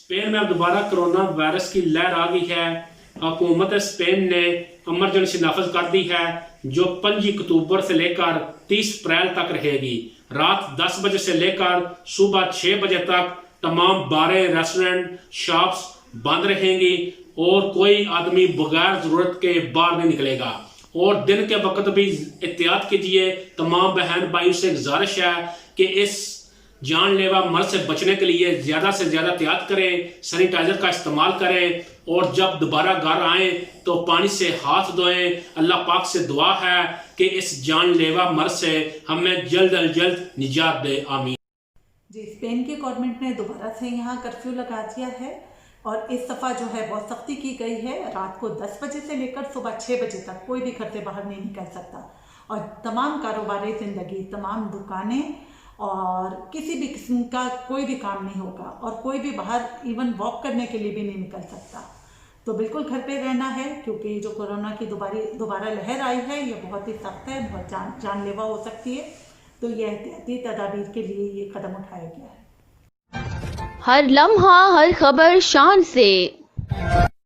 Spain में अब दोबारा कोरोना वायरस की लहर आ गई है। हुकूमत स्पेन ने इमरजेंसी नाफज कर दी है जो 5 अक्टूबर से लेकर 30 अप्रैल तक रहेगी। रात 10 बजे से लेकर सुबह 6 बजे तक तमाम बारें, रेस्टोरेंट, शॉप्स बंद रहेंगी और कोई आदमी बगैर जरूरत के बाहर नहीं निकलेगा। और दिन के वक्त भी एहतियात कीजिए। तमाम बहन भाइयों से गुजारिश है कि इस जानलेवा मर्ज से बचने के लिए ज्यादा से ज्यादा एहतियात करें, सैनिटाइजर का इस्तेमाल करें और जब दोबारा घर आए तो पानी से हाथ धोएं। अल्लाह पाक से दुआ है कि इस जानलेवा मर्ज से हमें जल्द अज जल्द निजात दे, आमीन। जी, स्पेन की गवर्नमेंट ने दोबारा से यहाँ कर्फ्यू लगा दिया है और इस दफ़ा जो है बहुत सख्ती की गई है। रात को 10 बजे से लेकर सुबह 6 बजे तक कोई भी घर से बाहर नहीं निकल सकता और तमाम कारोबारी ज़िंदगी, तमाम दुकानें और किसी भी किस्म का कोई भी काम नहीं होगा और कोई भी बाहर इवन वॉक करने के लिए भी नहीं निकल सकता। तो बिल्कुल घर पे रहना है क्योंकि जो कोरोना की दोबारा लहर आई है ये बहुत ही सख्त है, बहुत जानलेवा हो सकती है। तो ये एहतियाती तदाबीर के लिए ये कदम उठाया गया है। हर लम्हा हर खबर शान से